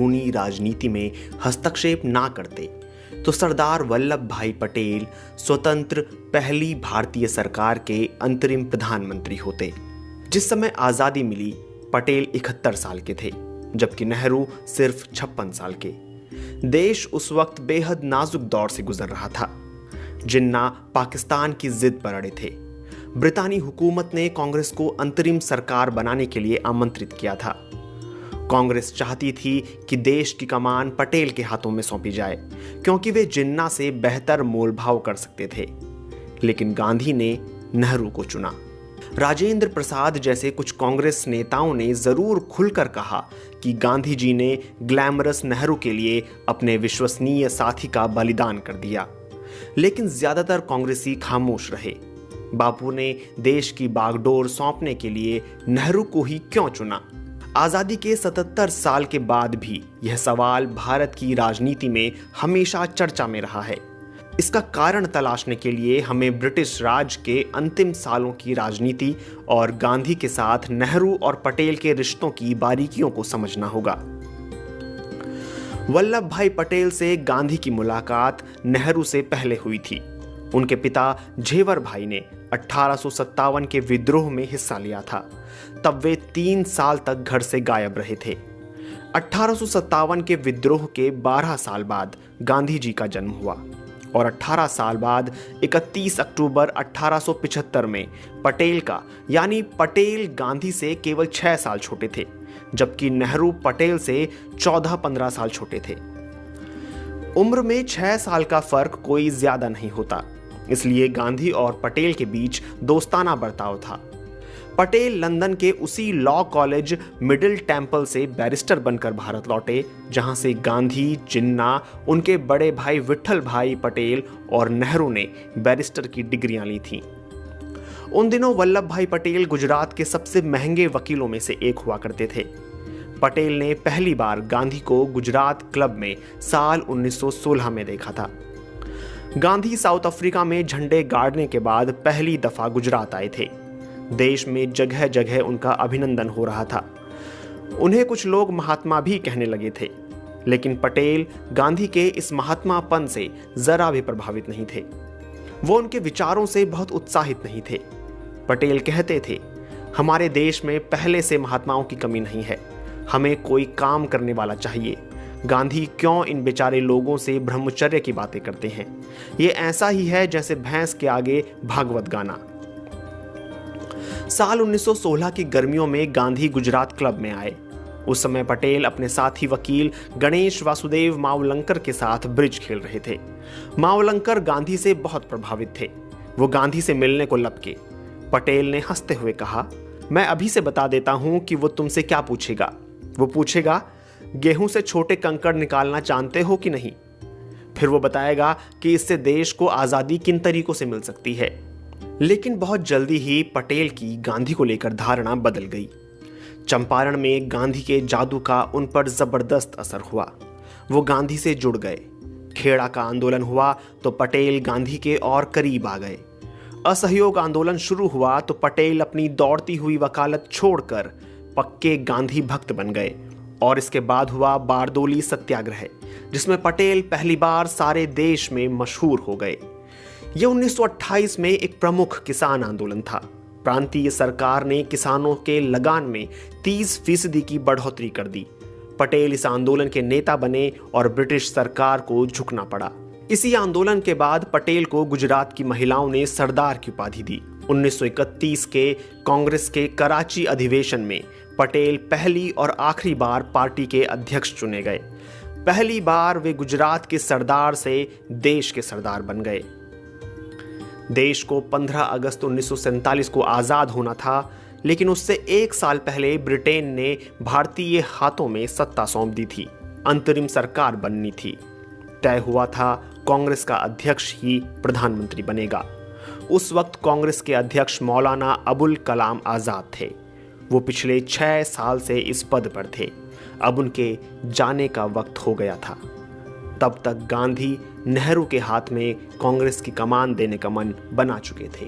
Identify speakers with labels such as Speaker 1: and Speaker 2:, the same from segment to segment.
Speaker 1: अंदरूनी राजनीति में हस्तक्षेप ना करते तो सरदार वल्लभ भाई पटेल स्वतंत्र पहली भारतीय सरकार के अंतरिम प्रधानमंत्री होते। जिस समय आजादी मिली पटेल 71 साल के थे, जबकि नेहरू सिर्फ 56 साल के। देश उस वक्त बेहद नाजुक दौर से गुजर रहा था। जिन्ना पाकिस्तान की जिद पर अड़े थे। ब्रितानी हुकूमत ने कांग्रेस को अंतरिम सरकार बनाने के लिए आमंत्रित किया था। कांग्रेस चाहती थी कि देश की कमान पटेल के हाथों में सौंपी जाए, क्योंकि वे जिन्ना से बेहतर मोलभाव कर सकते थे। लेकिन गांधी ने नेहरू को चुना। राजेंद्र प्रसाद जैसे कुछ कांग्रेस नेताओं ने जरूर खुलकर कहा कि गांधी जी ने ग्लैमरस नेहरू के लिए अपने विश्वसनीय साथी का बलिदान कर दिया, लेकिन ज्यादातर कांग्रेसी खामोश रहे। बापू ने देश की बागडोर सौंपने के लिए नेहरू को ही क्यों चुना? आजादी के 77 साल के बाद भी यह सवाल भारत की राजनीति में हमेशा चर्चा में रहा है। इसका कारण तलाशने के लिए हमें ब्रिटिश राज के अंतिम सालों की राजनीति और गांधी के साथ नेहरू और पटेल के रिश्तों की बारीकियों को समझना होगा। वल्लभ भाई पटेल से गांधी की मुलाकात नेहरू से पहले हुई थी। उनके पिता झेवर भाई ने 1857 के विद्रोह में हिस्सा लिया था। तब वे 3 साल तक घर से गायब रहे थे। 1857 के विद्रोह के 12 साल बाद गांधी जी का जन्म हुआ और 18 साल बाद 31 अक्टूबर 1875 में पटेल का, यानी पटेल गांधी से केवल 6 साल छोटे थे, जबकि नेहरू पटेल से 14-15 साल छोटे थे। उम्र में 6 साल का फर्क कोई ज्यादा नहीं होता, इसलिए गांधी और पटेल के बीच दोस्ताना बर्ताव था। पटेल लंदन के उसी लॉ कॉलेज मिडिल टेम्पल से बैरिस्टर बनकर भारत लौटे, जहां से गांधी, जिन्ना, उनके बड़े भाई विट्ठल भाई पटेल और नेहरू ने बैरिस्टर की डिग्रियां ली थीं। उन दिनों वल्लभ भाई पटेल गुजरात के सबसे महंगे वकीलों में से एक हुआ करते थे। पटेल ने पहली बार गांधी को गुजरात क्लब में साल 1916 में देखा था। गांधी साउथ अफ्रीका में झंडे गाड़ने के बाद पहली दफा गुजरात आए थे। देश में जगह जगह उनका अभिनंदन हो रहा था। उन्हें कुछ लोग महात्मा भी कहने लगे थे, लेकिन पटेल गांधी के इस महात्मापन से जरा भी प्रभावित नहीं थे। वो उनके विचारों से बहुत उत्साहित नहीं थे। पटेल कहते थे, हमारे देश में पहले से महात्माओं की कमी नहीं है, हमें कोई काम करने वाला चाहिए। गांधी क्यों इन बेचारे लोगों से ब्रह्मचर्य की बातें करते हैं? ये ऐसा ही है जैसे भैंस के आगे भागवत गाना। साल 1916 की गर्मियों में गांधी गुजरात क्लब में आए। उस समय पटेल अपने साथी वकील गणेश वासुदेव मावलंकर के साथ ब्रिज खेल रहे थे। मावलंकर गांधी से बहुत प्रभावित थे। वो गांधी से मिलने को लपके। पटेल ने हंसते हुए कहा, मैं अभी से बता देता हूं कि वो तुमसे क्या पूछेगा। वो पूछेगा, गेहूं से छोटे कंकड़ निकालना जानते हो कि नहीं? फिर वो बताएगा कि इससे देश को आजादी किन तरीकों से मिल सकती है। लेकिन बहुत जल्दी ही पटेल की गांधी को लेकर धारणा बदल गई। चंपारण में गांधी के जादू का उन पर जबरदस्त असर हुआ। वो गांधी से जुड़ गए। खेड़ा का आंदोलन हुआ तो पटेल गांधी के और करीब आ गए। असहयोग आंदोलन शुरू हुआ तो पटेल अपनी दौड़ती हुई वकालत छोड़कर पक्के गांधी भक्त बन गए। और इसके बाद हुआ बारदोली सत्याग्रह, जिसमें पटेल पहली बार सारे देश में मशहूर हो गए। यह 1928 में एक प्रमुख किसान आंदोलन था। प्रांतीय सरकार ने किसानों के लगान में 30% की बढ़ोतरी कर दी। पटेल इस आंदोलन के नेता बने और ब्रिटिश सरकार को झुकना पड़ा। इसी आंदोलन के बाद पटेल को गुजरात की महिलाओं ने सरदार की उपाधि दी। 1931 के कांग्रेस के कराची अधिवेशन में पटेल पहली और आखिरी बार पार्टी के अध्यक्ष चुने गए। पहली बार वे गुजरात के सरदार से देश के सरदार बन गए। देश को 15 अगस्त 1947 को आजाद होना था, लेकिन उससे 1 साल पहले ब्रिटेन ने भारतीय हाथों में सत्ता सौंप दी थी। अंतरिम सरकार बननी थी। तय हुआ था कांग्रेस का अध्यक्ष ही प्रधानमंत्री बनेगा। उस वक्त कांग्रेस के अध्यक्ष मौलाना अबुल कलाम आजाद थे। वो पिछले 6 साल से इस पद पर थे। अब उनके जाने का वक्त हो गया था। तब तक गांधी नेहरू के हाथ में कांग्रेस की कमान देने का मन बना चुके थे।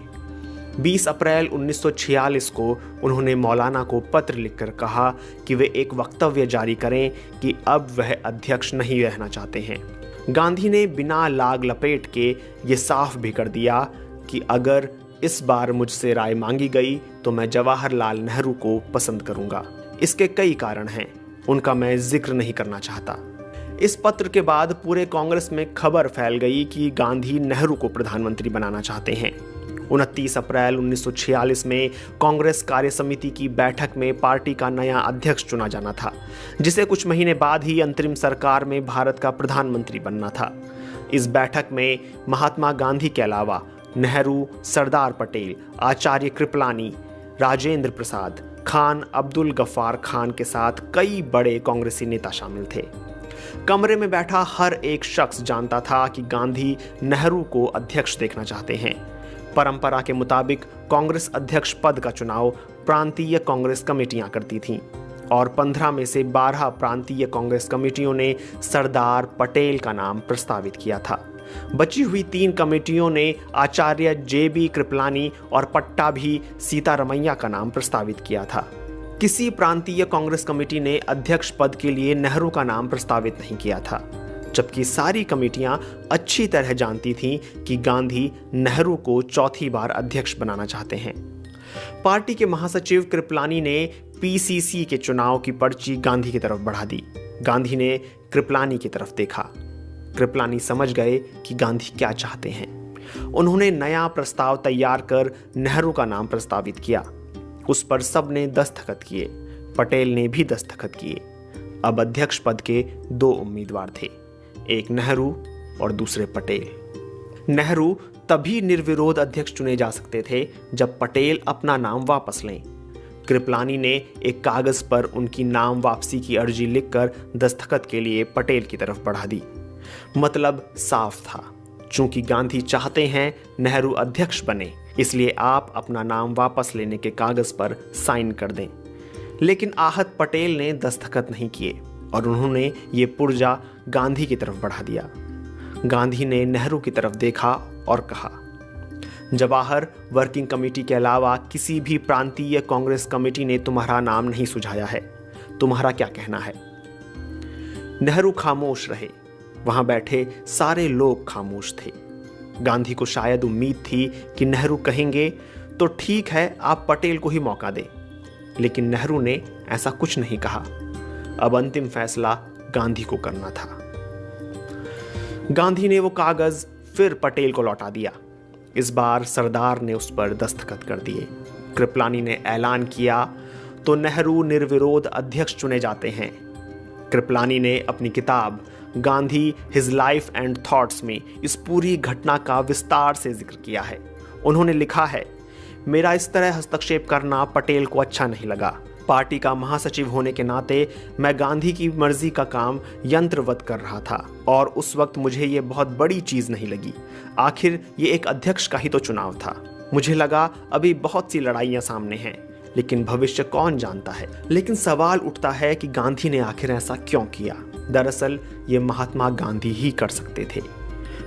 Speaker 1: 20 अप्रैल 1946 को उन्होंने मौलाना को पत्र लिखकर कहा कि वे एक वक्तव्य जारी करें कि अब वह अध्यक्ष नहीं रहना चाहते हैं। गांधी ने बिना लाग लपेट के ये साफ भी कर दिया कि अगर इस बार मुझसे राय मांगी गई तो मैं जवाहरलाल नेहरू को पसंद करूंगा। इसके कई कारण हैं, उनका मैं जिक्र नहीं करना चाहता। इस पत्र के बाद पूरे कांग्रेस में खबर फैल गई कि गांधी नेहरू को प्रधानमंत्री बनाना चाहते हैं। 29 अप्रैल 1946 में कांग्रेस कार्य समिति की बैठक में पार्टी का नया अध्यक्ष चुना जाना था, जिसे कुछ महीने बाद ही अंतरिम सरकार में भारत का प्रधानमंत्री बनना था। इस बैठक में महात्मा गांधी के अलावा नेहरू, सरदार पटेल, आचार्य कृपलानी, राजेंद्र प्रसाद, खान अब्दुल गफ्फार खान के साथ कई बड़े कांग्रेसी नेता शामिल थे। कमरे में बैठा हर एक शख्स जानता था कि गांधी नेहरू को अध्यक्ष देखना चाहते हैं। परंपरा के मुताबिक कांग्रेस अध्यक्ष पद का चुनाव प्रांतीय कांग्रेस कमेटियां करती थीं और 15 में से 12 प्रांतीय कांग्रेस कमेटियों ने सरदार पटेल का नाम प्रस्तावित किया था। बची हुई 3 कमेटियों ने आचार्य JB कृपलानी और पट्टाभी सीतारमैया का नाम प्रस्तावित किया था। किसी प्रांतीय कांग्रेस कमेटी ने अध्यक्ष पद के लिए नेहरू का नाम प्रस्तावित नहीं किया था, जबकि सारी कमेटियां अच्छी तरह जानती थीं कि गांधी नेहरू को चौथी बार अध्यक्ष बनाना चाहते हैं। पार्टी के महासचिव कृपलानी ने PCC के चुनाव की पर्ची गांधी की तरफ बढ़ा दी। गांधी ने कृपलानी की तरफ देखा। कृपलानी समझ गए कि गांधी क्या चाहते हैं। उन्होंने नया प्रस्ताव तैयार कर नेहरू का नाम प्रस्तावित किया। उस पर सबने दस्तखत किए। पटेल ने भी दस्तखत किए। अब अध्यक्ष पद के 2 उम्मीदवार थे, एक नेहरू और दूसरे पटेल। नेहरू तभी निर्विरोध अध्यक्ष चुने जा सकते थे जब पटेल अपना नाम वापस लें। कृपलानी ने एक कागज पर उनकी नाम वापसी की अर्जी लिखकर दस्तखत के लिए पटेल की तरफ बढ़ा दी। मतलब साफ था, चूंकि गांधी चाहते हैं नेहरू अध्यक्ष बने, इसलिए आप अपना नाम वापस लेने के कागज पर साइन कर दें। लेकिन आहत पटेल ने दस्तखत नहीं किए और उन्होंने ये पुर्जा गांधी की तरफ बढ़ा दिया। गांधी ने नेहरू की तरफ देखा और कहा, जवाहर वर्किंग कमेटी के अलावा किसी भी प्रांतीय कांग्रेस कमेटी ने तुम्हारा नाम नहीं सुझाया है, तुम्हारा क्या कहना है? नेहरू खामोश रहे। वहां बैठे सारे लोग खामोश थे। गांधी को शायद उम्मीद थी कि नेहरू कहेंगे तो ठीक है, आप पटेल को ही मौका दें, लेकिन नेहरू ने ऐसा कुछ नहीं कहा। अब अंतिम फैसला गांधी को करना था। गांधी ने वो कागज फिर पटेल को लौटा दिया। इस बार सरदार ने उस पर दस्तखत कर दिए। कृपलानी ने ऐलान किया तो नेहरू निर्विरोध अध्यक्ष चुने जाते हैं। कृपलानी ने अपनी किताब Gandhi his life and thoughts में इस पूरी घटना का विस्तार से जिक्र किया है। उन्होंने लिखा है, मेरा इस तरह हस्तक्षेप करना पटेल को अच्छा नहीं लगा। पार्टी का महासचिव होने के नाते मैं गांधी की मर्जी का काम यंत्रवत कर रहा था और उस वक्त मुझे ये बहुत बड़ी चीज नहीं लगी। आखिर ये एक अध्यक्ष का ही तो चुनाव था। मुझे लगा अभी बहुत सी लड़ाइयां सामने हैं, लेकिन भविष्य कौन जानता है। लेकिन सवाल उठता है कि गांधी ने आखिर ऐसा क्यों किया? दरअसल ये महात्मा गांधी ही कर सकते थे।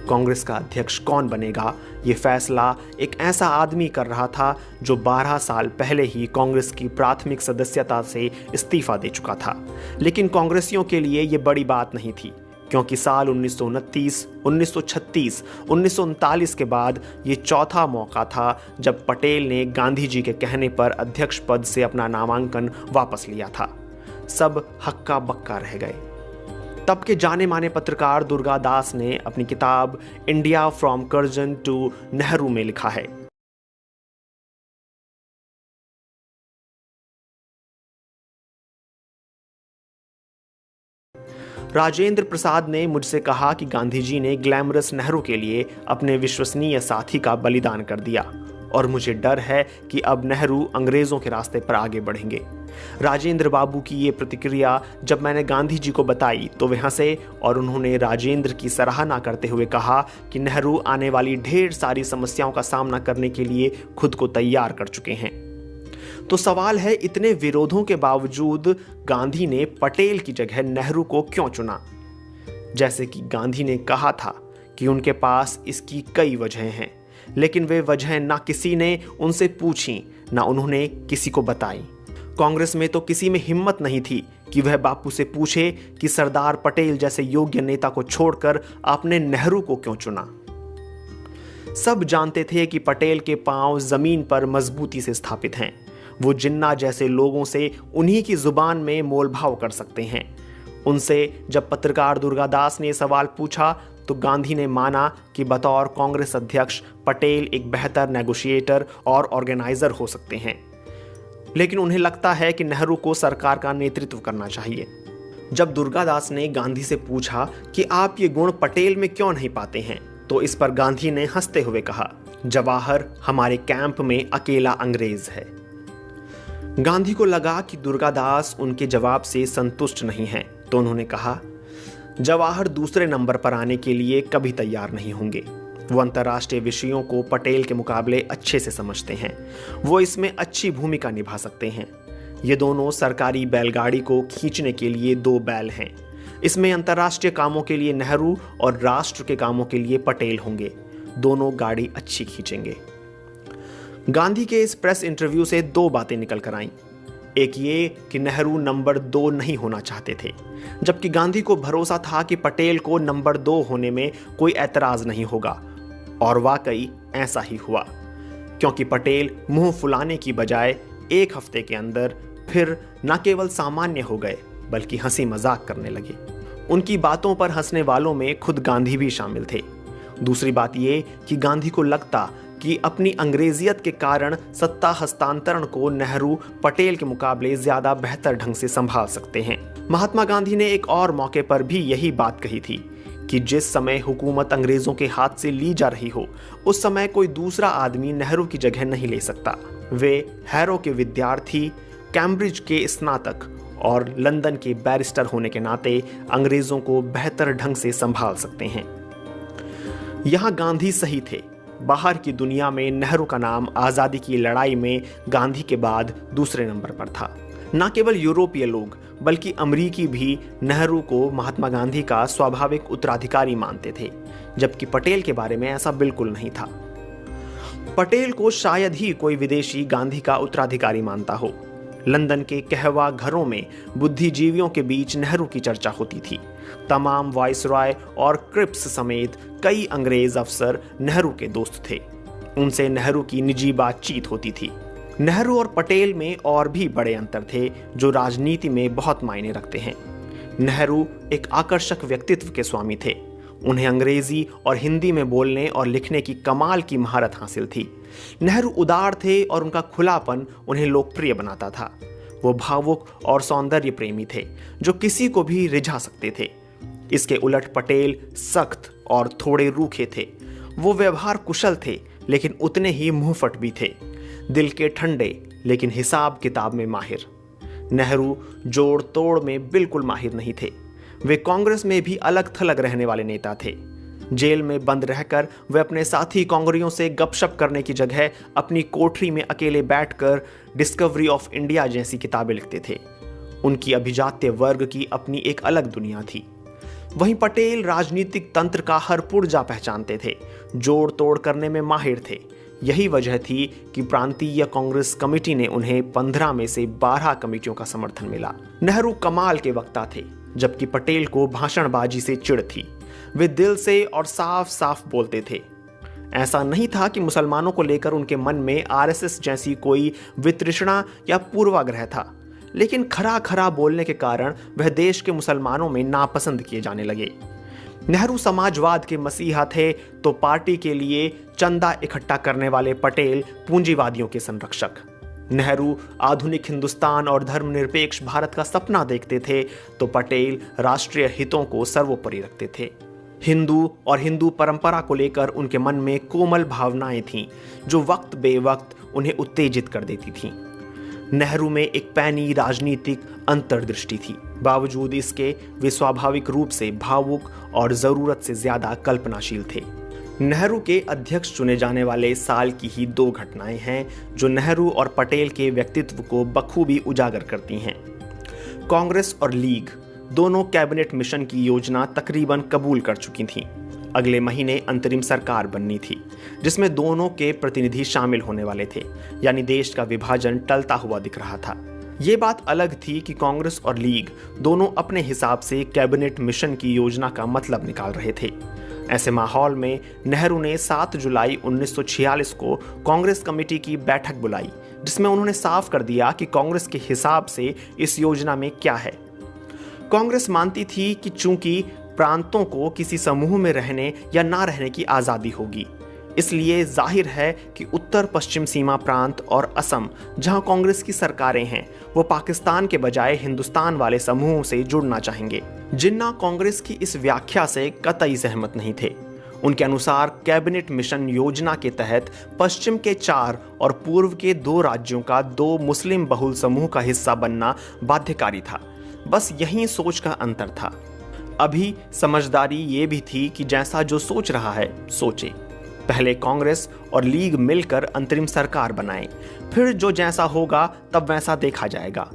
Speaker 1: कांग्रेस का अध्यक्ष कौन बनेगा, ये फैसला एक ऐसा आदमी कर रहा था जो 12 साल पहले ही कांग्रेस की प्राथमिक सदस्यता से इस्तीफा दे चुका था। लेकिन कांग्रेसियों के लिए ये बड़ी बात नहीं थी, क्योंकि साल 1929, 1936, 1939 के बाद ये चौथा मौका था जब पटेल ने गांधी जी के कहने पर अध्यक्ष पद से अपना नामांकन वापस लिया था। सब हक्का बक्का रह गए। तब के जाने माने पत्रकार दुर्गा दास ने अपनी किताब India from Curzon to Nehru में लिखा है, राजेंद्र प्रसाद ने मुझसे कहा कि गांधी जी ने ग्लैमरस नेहरू के लिए अपने विश्वसनीय साथी का बलिदान कर दिया और मुझे डर है कि अब नेहरू अंग्रेजों के रास्ते पर आगे बढ़ेंगे। राजेंद्र बाबू की ये प्रतिक्रिया जब मैंने गांधी जी को बताई तो वे हंसे और उन्होंने राजेंद्र की सराहना करते हुए कहा कि नेहरू आने वाली ढेर सारी समस्याओं का सामना करने के लिए खुद को तैयार कर चुके हैं। तो सवाल है, इतने विरोधों के बावजूद गांधी ने पटेल की जगह नेहरू को क्यों चुना? जैसे कि गांधी ने कहा था कि उनके पास इसकी कई वजहें हैं, लेकिन वे वजह ना किसी ने उनसे पूछी, ना उन्होंने किसी को बताई। कांग्रेस में तो किसी में हिम्मत नहीं थी कि वह बापू से पूछे कि सरदार पटेल जैसे योग्य नेता को छोड़कर आपने नेहरू को क्यों चुना। सब जानते थे कि पटेल के पांव जमीन पर मजबूती से स्थापित हैं। वो जिन्ना जैसे लोगों से उन्हीं की जुबान में मोलभाव कर सकते हैं। उनसे जब पत्रकार दुर्गादास ने सवाल पूछा तो गांधी ने माना कि बतौर कांग्रेस अध्यक्ष पटेल एक बेहतर नेगोशिएटर और ऑर्गेनाइजर हो सकते हैं, लेकिन उन्हें लगता है कि नेहरू को सरकार का नेतृत्व करना चाहिए। जब दुर्गादास ने गांधी से पूछा कि आप ये गुण पटेल में क्यों नहीं पाते हैं, तो इस पर गांधी ने हंसते हुए कहा, जवाहर हमारे कैंप में अकेला अंग्रेज है। गांधी को लगा कि दुर्गादास उनके जवाब से संतुष्ट नहीं हैं, तो उन्होंने कहा, जवाहर दूसरे नंबर पर आने के लिए कभी तैयार नहीं होंगे। वो अंतर्राष्ट्रीय विषयों को पटेल के मुकाबले अच्छे से समझते हैं। वो इसमें अच्छी भूमिका निभा सकते हैं। ये दोनों सरकारी बैलगाड़ी को खींचने के लिए दो बैल हैं। इसमें अंतर्राष्ट्रीय कामों के लिए नेहरू और राष्ट्र के कामों के लिए पटेल होंगे। दोनों गाड़ी अच्छी खींचेंगे। गांधी के इस प्रेस इंटरव्यू से दो बातें निकल कर आईं। एक ये कि नेहरू नंबर 2 नहीं होना चाहते थे, जबकि गांधी को भरोसा था कि पटेल को नंबर 2 होने में कोई ऐतराज नहीं होगा। और वाकई ऐसा ही हुआ, क्योंकि पटेल मुंह फुलाने की बजाय एक हफ्ते के अंदर फिर न केवल सामान्य हो गए, बल्कि हंसी मजाक करने लगे। उनकी बातों पर हंसने वालों में खुद गांधी भी शामिल थे। दूसरी बात यह कि गांधी को लगता कि अपनी अंग्रेजियत के कारण सत्ता हस्तांतरण को नेहरू पटेल के मुकाबले ज्यादा बेहतर ढंग से संभाल सकते हैं। महात्मा गांधी ने एक और मौके पर भी यही बात कही थी कि जिस समय हुकूमत अंग्रेजों के हाथ से ली जा रही हो, उस समय कोई दूसरा आदमी नेहरू की जगह नहीं ले सकता। वे हैरो के विद्यार्थी, कैम्ब्रिज के स्नातक और लंदन के बैरिस्टर होने के नाते अंग्रेजों को बेहतर ढंग से संभाल सकते हैं। यहां गांधी सही थे। बाहर की दुनिया में नेहरू का नाम आज़ादी की लड़ाई में गांधी के बाद दूसरे नंबर पर था। न केवल यूरोपीय लोग बल्कि अमरीकी भी नेहरू को महात्मा गांधी का स्वाभाविक उत्तराधिकारी मानते थे, जबकि पटेल के बारे में ऐसा बिल्कुल नहीं था। पटेल को शायद ही कोई विदेशी गांधी का उत्तराधिकारी मानता हो। लंदन के कहवा घरों में बुद्धिजीवियों के बीच नेहरू की चर्चा होती थी। तमाम वाइसरॉय और क्रिप्स समेत कई अंग्रेज अफसर नेहरू के दोस्त थे। उनसे नेहरू की निजी बातचीत होती थी। नेहरू और पटेल में और भी बड़े अंतर थे जो राजनीति में बहुत मायने रखते हैं। नेहरू एक आकर्षक व्यक्तित्व के स्वामी थे। उन्हें अंग्रेजी और हिंदी में बोलने और लिखने की कमाल की महारत हासिल थी। नेहरू उदार थे और उनका खुलापन उन्हें लोकप्रिय बनाता था। वो भावुक और सौंदर्य प्रेमी थे जो किसी को भी रिझा सकते थे। इसके उलट पटेल सख्त और थोड़े रूखे थे। वो व्यवहार कुशल थे लेकिन उतने ही मुंहफट भी थे। दिल के ठंडे लेकिन हिसाब किताब में माहिर। नेहरू जोड़ तोड़ में बिल्कुल माहिर नहीं थे। वे कांग्रेस में भी अलग थलग रहने वाले नेता थे। जेल में बंद रहकर वे अपने साथी कांग्रेसियों से गपशप करने की जगह अपनी कोठरी में अकेले बैठकर डिस्कवरी ऑफ इंडिया जैसी किताबें लिखते थे। उनकी अभिजात्य वर्ग की अपनी एक अलग दुनिया थी। वहीं पटेल राजनीतिक तंत्र का हर पुर्जा पहचानते थे, जोड़ तोड़ करने में माहिर थे। यही वजह थी कि प्रांतीय कांग्रेस कमेटी ने उन्हें 15 में से 12 कमेटियों का समर्थन मिला। नेहरू कमाल के वक्ता थे, जबकि पटेल को भाषणबाजी से चिढ़ थी। वे दिल से और साफ साफ बोलते थे। ऐसा नहीं था कि मुसलमानों को लेकर उनके मन में आरएसएस जैसी कोई वितृष्णा या पूर्वाग्रह था, लेकिन खरा खरा बोलने के कारण वह देश के मुसलमानों में नापसंद किए जाने लगे। नेहरू समाजवाद के मसीहा थे तो पार्टी के लिए चंदा इकट्ठा करने वाले पटेल पूंजीवादियों के संरक्षक। नेहरू आधुनिक हिंदुस्तान और धर्मनिरपेक्ष भारत का सपना देखते थे तो पटेल राष्ट्रीय हितों को सर्वोपरि रखते थे। हिंदू और हिंदू परंपरा को लेकर उनके मन में कोमल भावनाएं थीं जो वक्त बेवक्त उन्हें उत्तेजित कर देती थीं। नेहरू में एक पैनी राजनीतिक अंतर्दृष्टि थी। बावजूद इसके वे स्वाभाविक रूप से भावुक और जरूरत से ज्यादा कल्पनाशील थे। नेहरू के अध्यक्ष चुने जाने वाले साल की ही 2 घटनाएं हैं जो नेहरू और पटेल के व्यक्तित्व को बखूबी उजागर करती हैं। कांग्रेस और लीग दोनों कैबिनेट मिशन की योजना तकरीबन कबूल कर चुकी थीं। अगले महीने अंतरिम सरकार बननी थी, जिसमें दोनों के प्रतिनिधि शामिल होने वाले थे, यानी देश का विभाजन टलता हुआ दिख रहा था। ये बात अलग थी कि कांग्रेस और लीग दोनों अपने हिसाब से कैबिनेट मिशन की योजना का मतलब निकाल रहे थे। ऐसे माहौल में नेहरू ने 7 जुलाई 1946 को कांग्रेस कमेटी की बैठक बुलाई, जिसमें उन्होंने साफ कर दिया कि कांग्रेस के हिसाब से इस योजना में क्या है। कांग्रेस मानती थी कि चूंकि प्रांतों को किसी समूह में रहने या ना रहने की आज़ादी होगी, इसलिए जाहिर है कि उत्तर पश्चिम सीमा प्रांत और असम, जहां कांग्रेस की सरकारें हैं, वो पाकिस्तान के बजाय हिंदुस्तान वाले समूह से जुड़ना चाहेंगे। जिन्ना कांग्रेस की इस व्याख्या से कतई सहमत नहीं थे। उनके अनुसार कैबिनेट मिशन योजना के तहत पश्चिम के 4 और पूर्व के 2 राज्यों का 2 मुस्लिम बहुल समूह का हिस्सा बनना बाध्यकारी था। बस यही सोच का अंतर था। अभी समझदारी ये भी थी कि जैसा जो सोच रहा है सोचे। पहले कांग्रेस और लीग मिलकर अंतरिम सरकार बनाए, फिर जो जैसा होगा तब वैसा देखा जाएगा।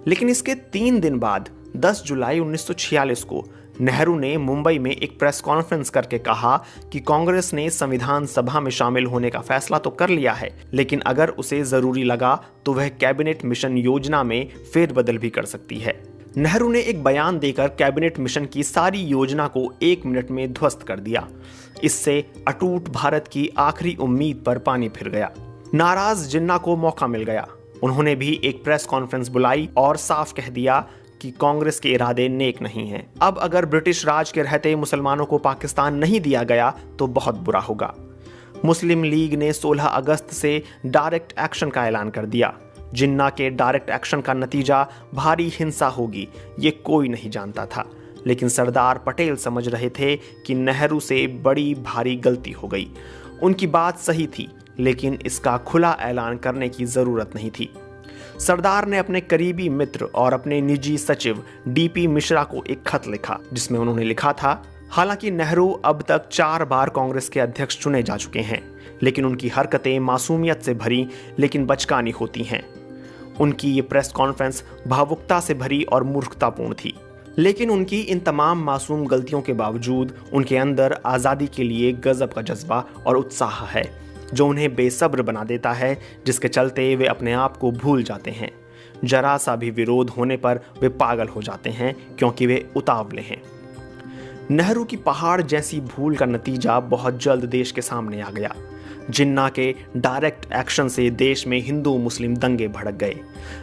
Speaker 1: लेकिन इसके 3 दिन बाद 10 जुलाई 1946 को नेहरू ने मुंबई में एक प्रेस कॉन्फ्रेंस करके कहा कि कांग्रेस ने संविधान सभा में शामिल होने का फैसला तो कर लिया है, लेकिन अगर उसे जरूरी लगा तो वह कैबिनेट मिशन योजना में फेरबदल भी कर सकती है। नेहरू ने एक बयान देकर कैबिनेट मिशन की सारी योजना को 1 मिनट में ध्वस्त कर दिया। इससे अटूट भारत की आखिरी उम्मीद पर पानी फिर गया। नाराज जिन्ना को मौका मिल गया। उन्होंने भी एक प्रेस कॉन्फ्रेंस बुलाई और साफ कह दिया कि कांग्रेस के इरादे नेक नहीं हैं। अब अगर ब्रिटिश राज के रहते मुसलमानों को पाकिस्तान नहीं दिया गया तो बहुत बुरा होगा। मुस्लिम लीग ने 16 अगस्त से डायरेक्ट एक्शन का ऐलान कर दिया। जिन्ना के डायरेक्ट एक्शन का नतीजा भारी हिंसा होगी, ये कोई नहीं जानता था, लेकिन सरदार पटेल समझ रहे थे कि नेहरू से बड़ी भारी गलती हो गई। उनकी बात सही थी, लेकिन इसका खुला ऐलान करने की जरूरत नहीं थी। सरदार ने अपने करीबी मित्र और अपने निजी सचिव डीपी मिश्रा को एक खत लिखा, जिसमें उन्होंने लिखा था, हालांकि नेहरू अब तक 4 बार कांग्रेस के अध्यक्ष चुने जा चुके हैं, लेकिन उनकी हरकतें मासूमियत से भरी लेकिन बचकानी होती हैं। उनकी ये प्रेस कॉन्फ्रेंस भावुकता से भरी और मूर्खतापूर्ण थी, लेकिन उनकी इन तमाम मासूम गलतियों के बावजूद उनके अंदर आज़ादी के लिए गजब का जज्बा और उत्साह है, जो उन्हें बेसब्र बना देता है, जिसके चलते वे अपने आप को भूल जाते हैं। जरा सा भी विरोध होने पर वे पागल हो जाते हैं, क्योंकि वे उतावले हैं। नेहरू की पहाड़ जैसी भूल का नतीजा बहुत जल्द देश के सामने आ गया। जिन्ना के डायरेक्ट एक्शन से देश में हिंदू मुस्लिम दंगे भड़क गए।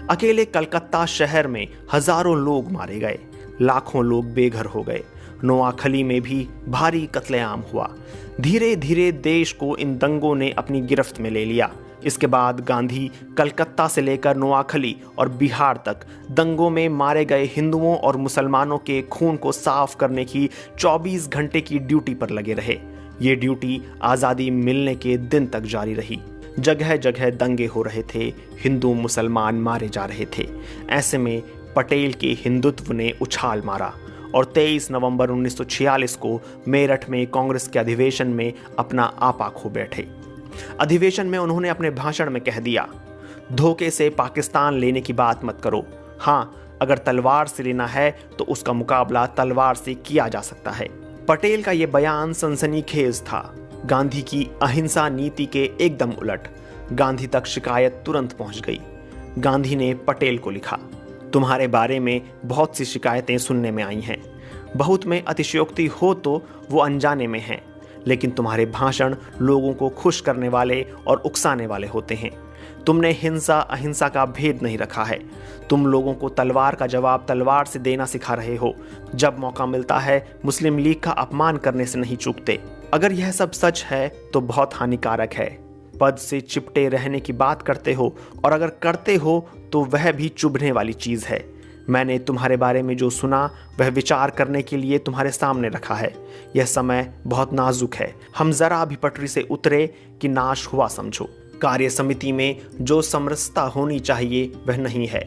Speaker 1: अकेले कलकत्ता शहर में हजारों लोग मारे गए, लाखों लोग बेघर हो गए। नोआखली में भी भारी कत्लेआम हुआ। धीरे धीरे देश को इन दंगों ने अपनी गिरफ्त में ले लिया। इसके बाद गांधी कलकत्ता से लेकर नोआखली और बिहार तक दंगों में मारे गए हिंदुओं और मुसलमानों के खून को साफ करने की 24 घंटे की ड्यूटी पर लगे रहे। ये ड्यूटी आज़ादी मिलने के दिन तक जारी रही। जगह जगह दंगे हो रहे थे, हिंदू मुसलमान मारे जा रहे थे। ऐसे में पटेल के हिंदुत्व ने उछाल मारा और 23 नवंबर 1946 को मेरठ में कांग्रेस के अधिवेशन में अपना आपा खो बैठे। अधिवेशन में उन्होंने अपने भाषण में कह दिया, धोखे से पाकिस्तान लेने की बात मत करो। हाँ, अगर तलवार से लेना है तो उसका मुकाबला तलवार से किया जा सकता है। पटेल का यह बयान सनसनीखेज था। गांधी की अहिंसा नीति के एकदम उलट। गांधी तक शिकायत तुरंत पहुंच गई। गांधी ने पटेल को लिखा, तुम्हारे बारे में बहुत सी शिकायतें सुनने में आई हैं। बहुत में अतिशयोक्ति हो तो वो अनजाने में हैं, लेकिन तुम्हारे भाषण लोगों को खुश करने वाले और उकसाने वाले होते हैं। तुमने हिंसा अहिंसा का भेद नहीं रखा है। तुम लोगों को तलवार का जवाब तलवार से देना सिखा रहे हो। जब मौका मिलता है मुस्लिम लीग का अपमान करने से नहीं चूकते। अगर यह सब सच है तो बहुत हानिकारक है। पद से चिपटे रहने की बात करते हो, और अगर करते हो तो वह भी चुभने वाली चीज़ है। मैंने तुम्हारे बारे में जो सुना वह विचार करने के लिए तुम्हारे सामने रखा है। यह समय बहुत नाजुक है। हम जरा भी पटरी से उतरे कि नाश हुआ समझो। कार्य समिति में जो समरसता होनी चाहिए वह नहीं है।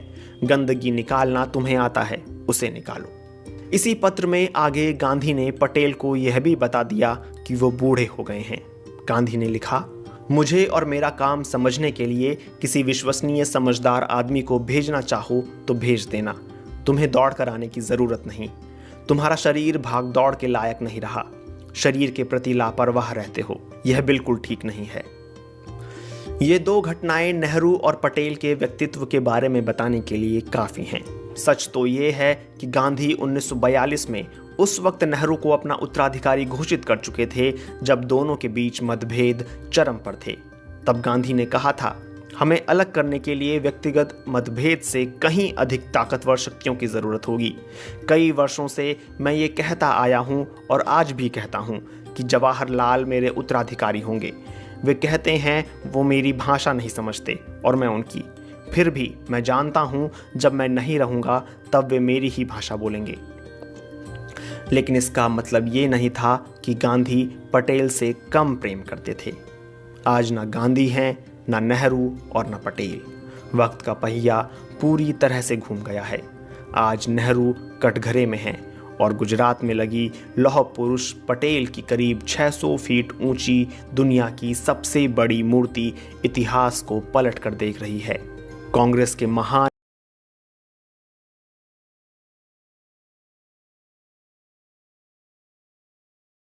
Speaker 1: गंदगी निकालना तुम्हें आता है, उसे निकालो। इसी पत्र में आगे गांधी ने पटेल को यह भी बता दिया कि वो बूढ़े हो गए हैं। गांधी ने लिखा, मुझे और मेरा काम समझने के लिए किसी विश्वसनीय समझदार आदमी को भेजना चाहो तो भेज देना। तुम्हें दौड़ कर आने की जरूरत नहीं। तुम्हारा शरीर भाग दौड़ के लायक नहीं रहा। शरीर के प्रति लापरवाह रहते हो। यह बिल्कुल ठीक नहीं है। ये दो घटनाएं नेहरू और पटेल के व्यक्तित्व के बारे में बताने के लिए काफ़ी हैं। सच तो ये है कि गांधी 1942 में उस वक्त नेहरू को अपना उत्तराधिकारी घोषित कर चुके थे जब दोनों के बीच मतभेद चरम पर थे। तब गांधी ने कहा था, हमें अलग करने के लिए व्यक्तिगत मतभेद से कहीं अधिक ताकतवर शक्तियों की ज़रूरत होगी। कई वर्षों से मैं ये कहता आया हूँ और आज भी कहता हूँ कि जवाहरलाल मेरे उत्तराधिकारी होंगे। वे कहते हैं वो मेरी भाषा नहीं समझते और मैं उनकी। फिर भी मैं जानता हूँ जब मैं नहीं रहूँगा तब वे मेरी ही भाषा बोलेंगे। लेकिन इसका मतलब ये नहीं था कि गांधी पटेल से कम प्रेम करते थे। आज ना गांधी हैं, ना नेहरू और ना पटेल। वक्त का पहिया पूरी तरह से घूम गया है। आज नेहरू कटघरे में हैं और गुजरात में लगी लौह पुरुष पटेल की करीब 600 फीट ऊंची दुनिया की सबसे बड़ी मूर्ति इतिहास को पलट कर देख रही है। कांग्रेस के महान